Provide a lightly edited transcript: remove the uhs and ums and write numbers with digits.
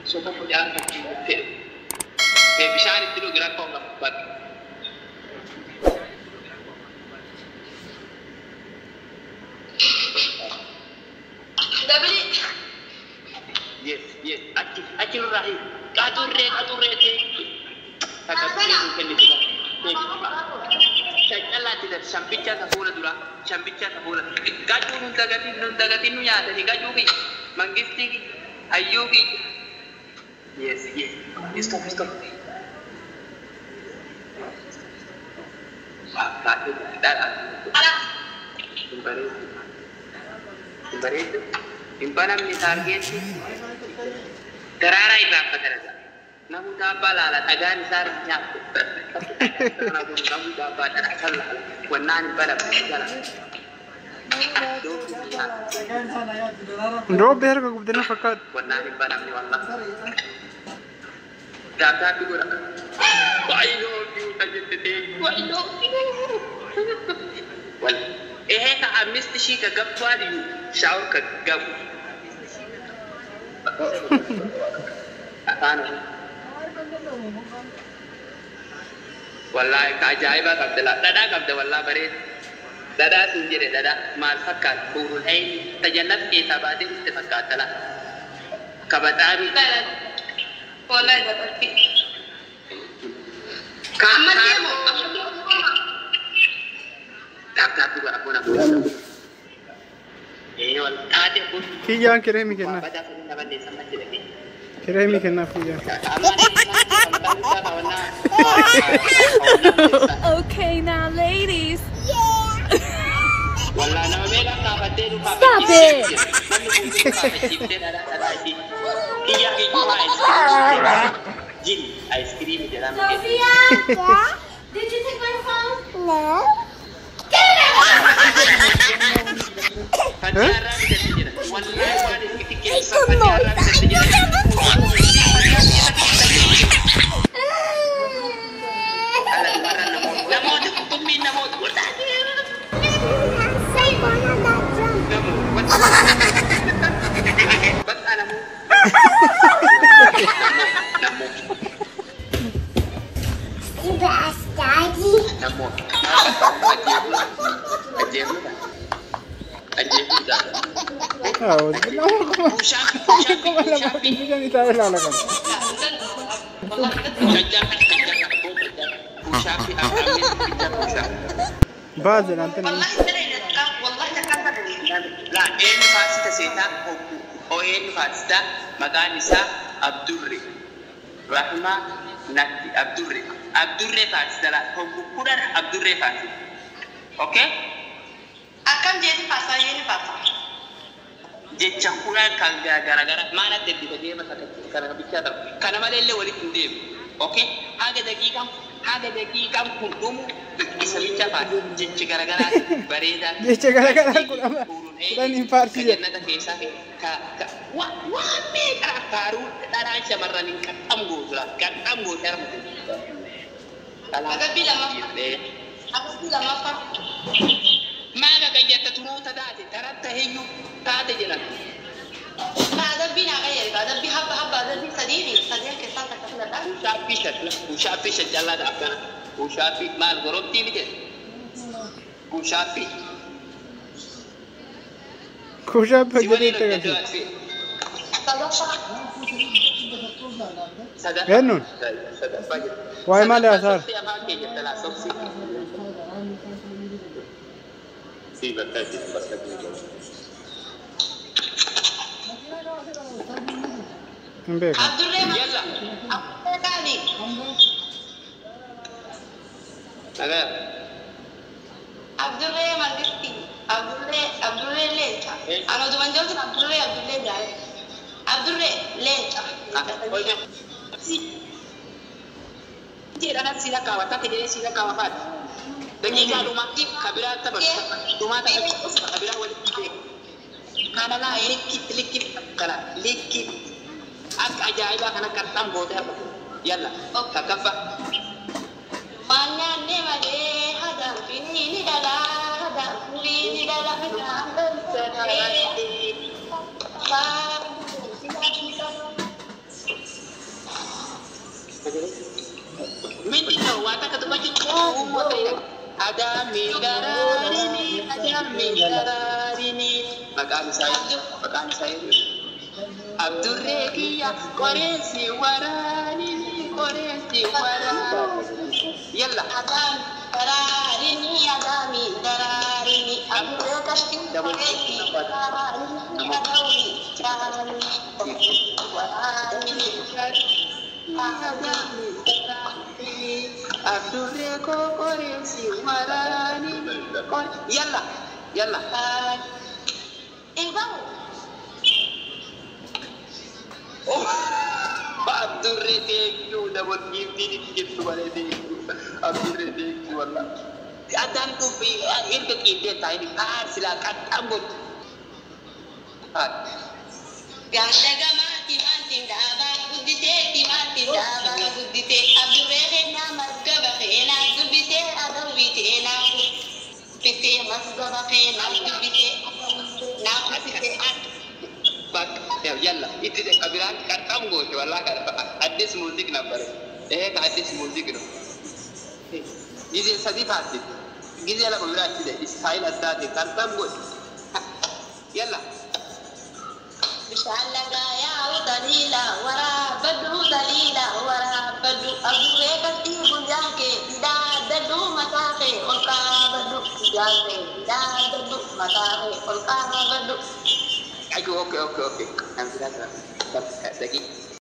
Sopo jalan kaki itu. Bisa itu dulu gerak kau nggak buat. Dah beli. Yes. Aci lu rahim. Atur re. Kakak punya mungkin di sini. Saya lah tidak sampica tak boleh dulu. Sampica tak boleh. Gaju nun dagatin nu ya. Jadi gaju ki. Manggisti ki. Ayu ki. Yes. Stop. Wah, tak ada. Kembali itu. Timpanam ni target. Terara iba apa terasa? Namu dapat lah, tagan sar nyatu. Namu dapat terasa lah. Wanan pada berjalan. Drop behar ka gubdena fakat. Wanan pada ni wallah. Dapat tu gua. I love you tajete. I love you. Wal. Ka amis shi ka gabba da yu. Shawar ka gabu. Ano? Wallahi ka ajaiba kabdala dada kabda wallahi bare dada sunjire dada mal fakkat burul ain tajannat ke tabadin tafakatala kabatami wallahi dabati kamat ya mo tak tu aku nak wal tade pun Fiyan kiremi kenna. pada pun dapat desa macam lagi. Kiremi kenna fiyan. Okay, now ladies. Wala na mabela na patero pa. Stop it. Iya Jin, ice cream di dalam Sophia, did you take my phone? No. Pacaran saja. Wallahi wadi ketika pacaran saja. Bazen antena. La ini pasta seta o ini pasta magani sa Abdurri Rahma Nati Abdurri pasta la kukuran Abdurri pasta. Oke? Akan jadi pasta ini pasta. Jecha kuran kan gara-gara mana tadi dia masa karena bicara karena malele wali tindem. Oke? Haga dakikan kuntum bisa bicara jecha gara-gara bareda. Jecha gara-gara kuran infarsi. Karena tak kisah wah me karu tanah samaran katamgo termu. Ada bilang apa? Mana kaya terus tadi tarata heyu tadi jalan. Ada bina kaya ada haba ada sendiri kita tak Ushafi jalan apa? Ushafi mal goroti ni je. Ushafi jadi itu kan. Benun. Why mal asar? Sí, verdad, sí, bastante. Abdurrahman. Agar. Abdurrahman Gisti. Abdurrahman Lecha. Ano tuh manjau tuh Abdurrahman Lecha. Tidak ada sila kawat, tapi dia sila kawat. Dengan rumah tip kabila tabar. Rumah tak kabila wali tip. Karena lah likit karena likit. Ajaib karena katam bodoh apa? Yalla. Kakafa. Mana ne made hadam ini dalam hadam ini dalam hadam. Ada midararini, makan saya. Abdurrekiya, koresi warani, Yalla. Dararini, Abdurrekasi, koresi Abdurreko koresi warani. Yalla. Bang. Oh, Abdurreko dapat gifti gitu wala itu. Abdurreko wala. Adam tu bi irke kite tadi silakan ambut. Ganda gama timantin daba buddite abdurreke na masgaba khena dubite adawite na pite masgaba khena dubite na pite Bak, yalla. Itu deh kabiran katam go to wala kar addis music number. Addis music no. Gize sadi pasti. Gize la kabiran itu deh style ada di katam go. Yalla. Bishallaga ya dalila wara badu abdurreke tibu jake da dadu matake olka badu jake da dadu matake olka badu. Oke. Nanti lagi.